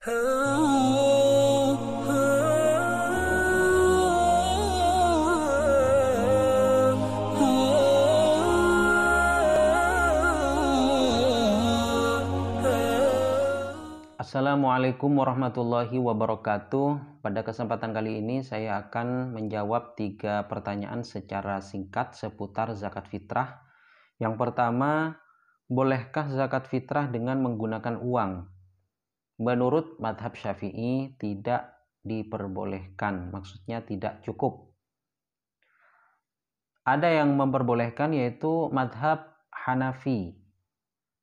Assalamualaikum warahmatullahi wabarakatuh. Pada kesempatan kali ini saya akan menjawab 3 pertanyaan secara singkat seputar zakat fitrah. Yang pertama, bolehkah zakat fitrah dengan menggunakan uang? Menurut madhab Syafi'i tidak diperbolehkan, maksudnya tidak cukup. Ada yang memperbolehkan yaitu madhab Hanafi.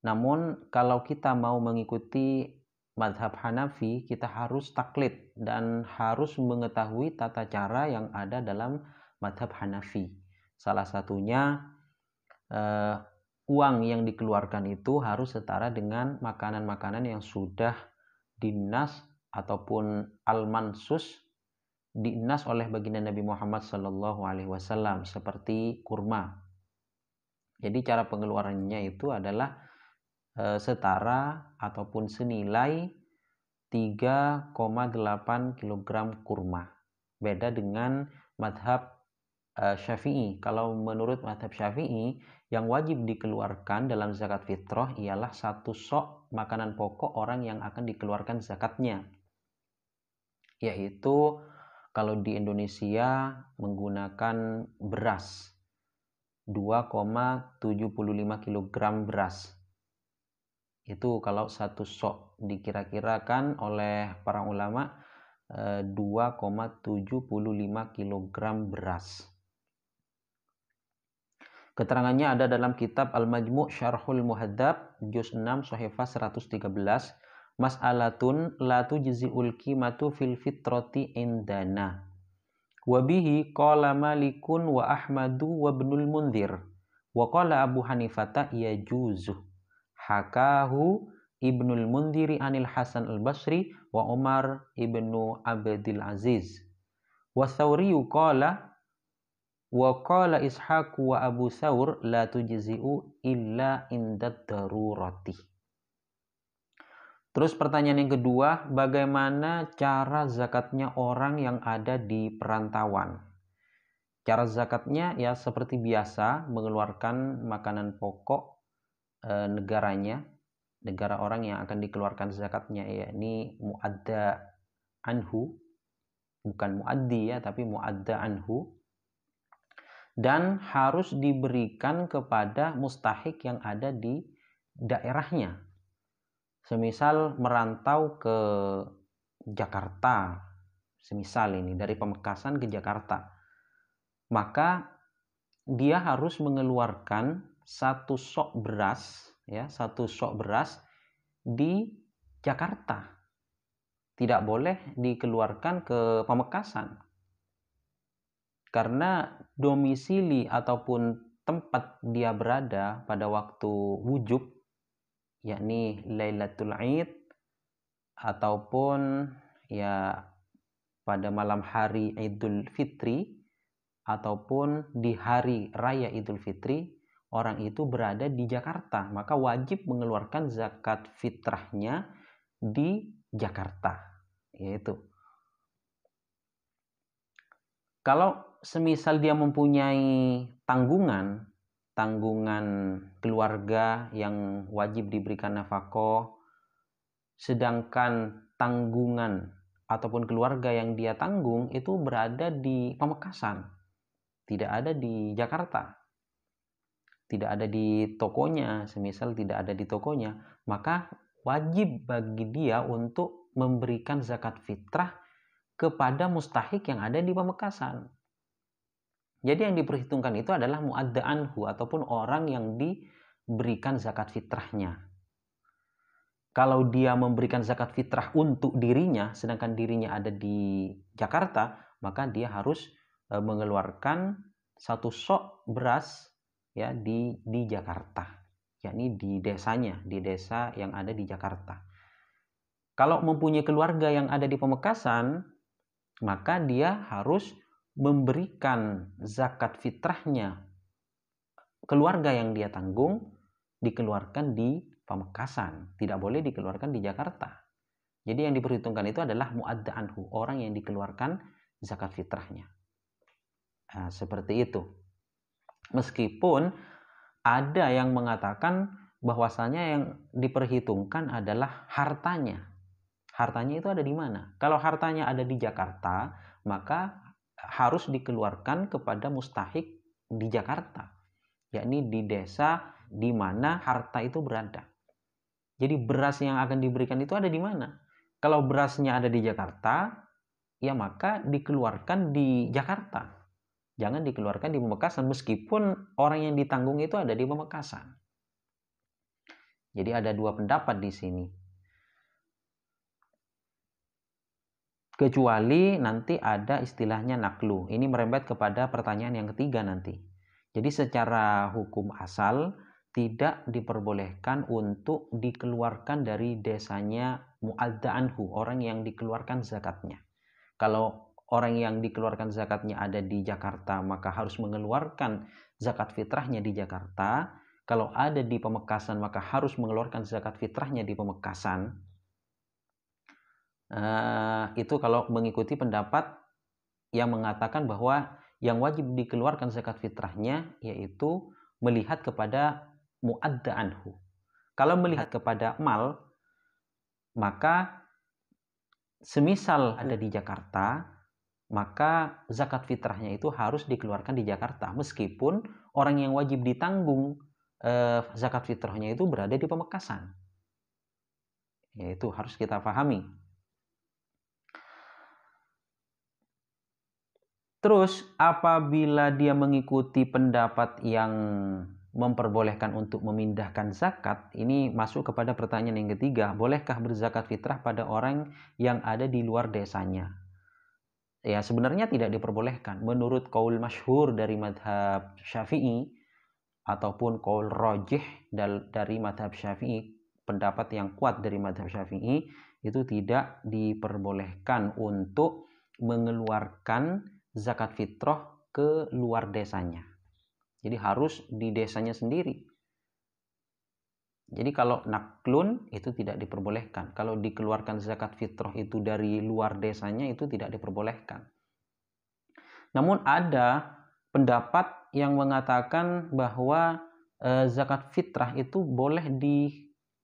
Namun kalau kita mau mengikuti madhab Hanafi, kita harus taklid dan harus mengetahui tata cara yang ada dalam madhab Hanafi. Salah satunya uang yang dikeluarkan itu harus setara dengan makanan-makanan yang sudah dinas ataupun al-mansus dinas oleh baginda Nabi Muhammad SAW seperti kurma. Jadi cara pengeluarannya itu adalah setara ataupun senilai 3,8 kg kurma. Beda dengan madhab Syafi'i. Kalau menurut madhab Syafi'i, yang wajib dikeluarkan dalam zakat fitrah ialah 1 sok makanan pokok orang yang akan dikeluarkan zakatnya. Yaitu kalau di Indonesia menggunakan beras 2,75 kg beras. Itu kalau 1 sok, dikira-kirakan oleh para ulama 2,75 kg beras. Keterangannya ada dalam kitab Al-Majmu' Syarhul Muhadzab juz 6 Shahifah 113, mas'alatun la tujzi'ul qimatu fil fitrati indana. Wa bihi qala Malikun wa Ahmadu wa Ibnul Munzir wa qala Abu Hanifata yajuzu. Hakahu Ibnul Munziri anil Hasan al-Basri wa Umar ibnu Abdil Aziz. Wa Thawriyu qala wa qala Ishaq wa Abu Thawr la tujzi'u illa indad darurati. Terus pertanyaan yang kedua, bagaimana cara zakatnya orang yang ada di perantauan? Cara zakatnya ya seperti biasa, mengeluarkan makanan pokok negaranya, negara orang yang akan dikeluarkan zakatnya, yakni muadda anhu, bukan muaddi ya, tapi muadda anhu, dan harus diberikan kepada mustahik yang ada di daerahnya. Semisal merantau ke Jakarta, semisal ini dari Pamekasan ke Jakarta, maka dia harus mengeluarkan 1 sok beras, ya, 1 sok beras di Jakarta. Tidak boleh dikeluarkan ke Pamekasan. Karena domisili ataupun tempat dia berada pada waktu wujub, yakni Lailatul Id ataupun ya pada malam hari Idul Fitri ataupun di hari raya Idul Fitri, orang itu berada di Jakarta, maka wajib mengeluarkan zakat fitrahnya di Jakarta. Yaitu kalau semisal dia mempunyai tanggungan keluarga yang wajib diberikan nafkah, sedangkan tanggungan ataupun keluarga yang dia tanggung itu berada di Pamekasan, tidak ada di Jakarta, tidak ada di tokonya, semisal tidak ada di tokonya, maka wajib bagi dia untuk memberikan zakat fitrah kepada mustahik yang ada di Pamekasan. Jadi yang diperhitungkan itu adalah muadda anhu ataupun orang yang diberikan zakat fitrahnya. Kalau dia memberikan zakat fitrah untuk dirinya, sedangkan dirinya ada di Jakarta, maka dia harus mengeluarkan 1 sok beras ya di Jakarta, yakni di desanya, di desa yang ada di Jakarta. Kalau mempunyai keluarga yang ada di Pamekasan, maka dia harus memberikan zakat fitrahnya keluarga yang dia tanggung dikeluarkan di Pamekasan, tidak boleh dikeluarkan di Jakarta. Jadi yang diperhitungkan itu adalah mu'adda anhu, orang yang dikeluarkan zakat fitrahnya. Nah, seperti itu. Meskipun ada yang mengatakan bahwasanya yang diperhitungkan adalah hartanya. Hartanya itu ada di mana? Kalau hartanya ada di Jakarta, maka harus dikeluarkan kepada mustahik di Jakarta, yakni di desa di mana harta itu berada. Jadi beras yang akan diberikan itu ada di mana? Kalau berasnya ada di Jakarta, ya maka dikeluarkan di Jakarta. Jangan dikeluarkan di Pamekasan, meskipun orang yang ditanggung itu ada di Pamekasan. Jadi ada dua pendapat di sini. Kecuali nanti ada istilahnya naklu. Ini merembet kepada pertanyaan yang ketiga nanti. Jadi secara hukum asal tidak diperbolehkan untuk dikeluarkan dari desanya mu'adda anhu, orang yang dikeluarkan zakatnya. Kalau orang yang dikeluarkan zakatnya ada di Jakarta, maka harus mengeluarkan zakat fitrahnya di Jakarta. Kalau ada di Pamekasan, maka harus mengeluarkan zakat fitrahnya di Pamekasan. Itu kalau mengikuti pendapat yang mengatakan bahwa yang wajib dikeluarkan zakat fitrahnya yaitu melihat kepada mu'adda anhu. Kalau melihat kepada mal, maka semisal ada di Jakarta, maka zakat fitrahnya itu harus dikeluarkan di Jakarta, meskipun orang yang wajib ditanggung zakat fitrahnya itu berada di Pamekasan. Yaitu harus kita pahami. Terus apabila dia mengikuti pendapat yang memperbolehkan untuk memindahkan zakat, ini masuk kepada pertanyaan yang ketiga, bolehkah berzakat fitrah pada orang yang ada di luar desanya? Ya, sebenarnya tidak diperbolehkan. Menurut qaul masyhur dari madhab Syafi'i ataupun qaul rajih dari madhab Syafi'i, pendapat yang kuat dari madhab Syafi'i, itu tidak diperbolehkan untuk mengeluarkan zakat fitrah ke luar desanya. Jadi harus di desanya sendiri. Jadi kalau naklun itu tidak diperbolehkan. Kalau dikeluarkan zakat fitrah itu dari luar desanya itu tidak diperbolehkan. Namun ada pendapat yang mengatakan bahwa zakat fitrah itu boleh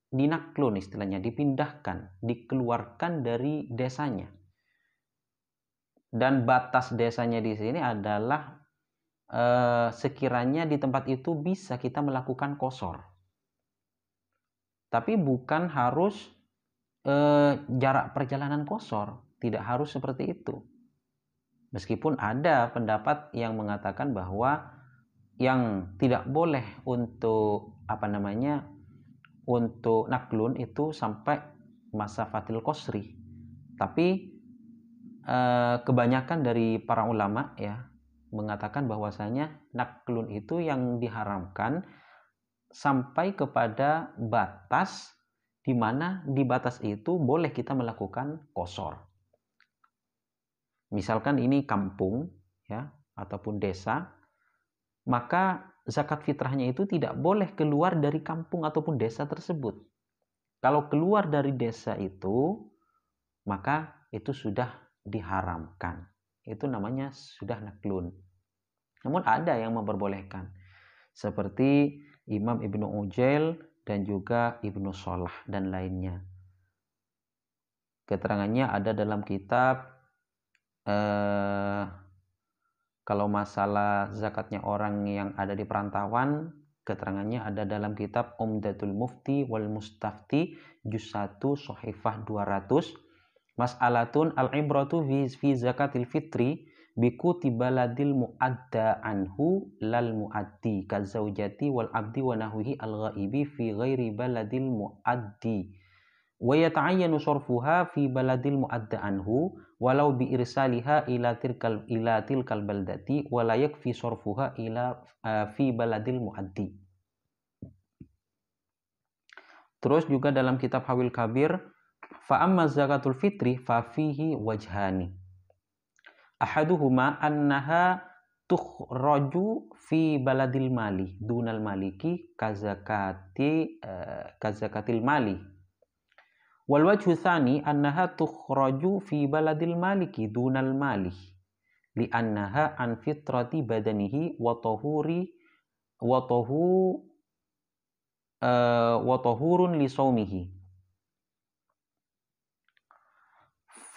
dinaklun, istilahnya dipindahkan, dikeluarkan dari desanya. Dan batas desanya di sini adalah sekiranya di tempat itu bisa kita melakukan qashar. Tapi bukan harus jarak perjalanan qashar, tidak harus seperti itu. Meskipun ada pendapat yang mengatakan bahwa yang tidak boleh untuk untuk naklun itu sampai masa fatil qasri. Tapi kebanyakan dari para ulama ya mengatakan bahwasanya naklun itu yang diharamkan sampai kepada batas di mana di batas itu boleh kita melakukan qashar. Misalkan ini kampung ya ataupun desa, maka zakat fitrahnya itu tidak boleh keluar dari kampung ataupun desa tersebut. Kalau keluar dari desa itu, maka itu sudah diharamkan. Itu namanya sudah naklun. Namun ada yang memperbolehkan, seperti Imam Ibnu Ujail dan juga Ibnu Shalah dan lainnya. Keterangannya ada dalam kitab kalau masalah zakatnya orang yang ada di perantauan, keterangannya ada dalam kitab Umdatul Mufti wal Mustafti juz 1 Shahifah 200. Mas'alatun al-ibratu fi zakatil fitri bikuti baladil mu'adda anhu lal mu'addi kazaujati wal abdi wa nahwihi al-ghaibi fi ghairi baladil mu'addi wa yata'ayyanu sarfuha fi baladil mu'adda anhu walau bi irsaliha ila tilkal baldati wa la yakfi sarfuha ila fi baladil mu'addi. Terus juga dalam kitab Hawil Kabir, fa amma zakatul fitri fa fihi wajhani. Ahaduhuma annaha tukhraju fi baladil mali dunal maliki kazakatil mali Wal wajhu tsani annaha tukhraju fi baladil maliki dunal malih li annaha an fitrati badanihi wa tahurun li saumihi.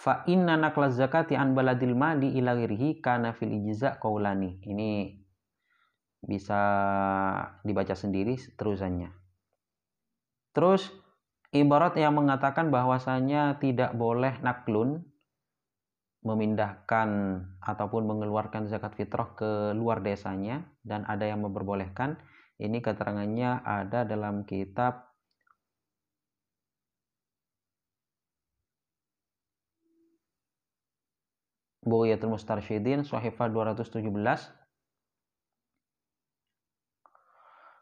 Fa inna naqla zakati an baladil mali ila ghairihi kana fil ijza qaulani. Ini bisa dibaca sendiri terusannya. Terus ibarat yang mengatakan bahwasanya tidak boleh naklun, memindahkan ataupun mengeluarkan zakat fitrah ke luar desanya, dan ada yang memperbolehkan. Ini keterangannya ada dalam kitab Bughiyatul Mustarsyidin Shahifah 217.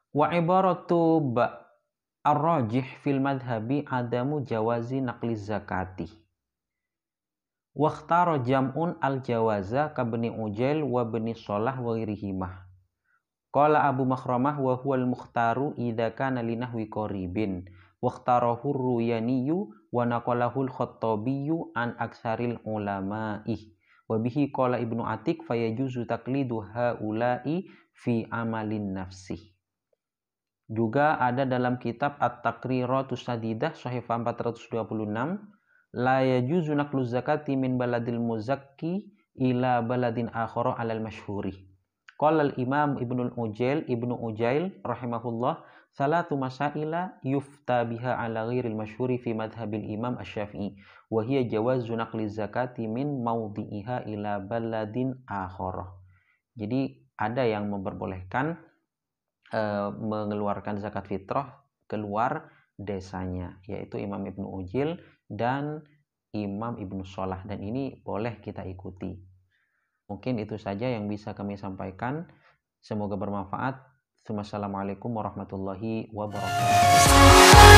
Wa ibaratu ar-rajih fil madhabi adamu jawazi naqli zakati. Wa ikhtara jam'un al-jawaza ka bani Ujail wa bani Shalah wa ghairihimah. Qala Abu Makhramah wa huwa al-mukhtaru idza kana li nahwi qaribin. Wa ikhtarahu ar-Ruyaniyu wa naqalahu al-Khattabiyu an aksaril ulama'i. Wa bihi qala Ibnu Atik fayajuzu taqlidu haula'i fi amalin nafsi. Juga ada dalam kitab At-Taqriratus Sadidah Shahifah 426, la yajuzu naqlu zakati min baladil muzakki ila baladin akhara 'alal masyhuri. Qala al-Imam Ibnu Ujail rahimahullah salatu masaila yufta biha 'ala ghairil masyhuri fi madhhabil Imam Asy-Syafi'i wa hiya jawazu naqli zakati min mawdi'iha ila baladin akhara. Jadi ada yang memperbolehkan mengeluarkan zakat fitrah keluar desanya, yaitu Imam Ibnu Ujail dan Imam Ibnu Shalah, dan ini boleh kita ikuti. Mungkin itu saja yang bisa kami sampaikan. Semoga bermanfaat. Wassalamualaikum warahmatullahi wabarakatuh.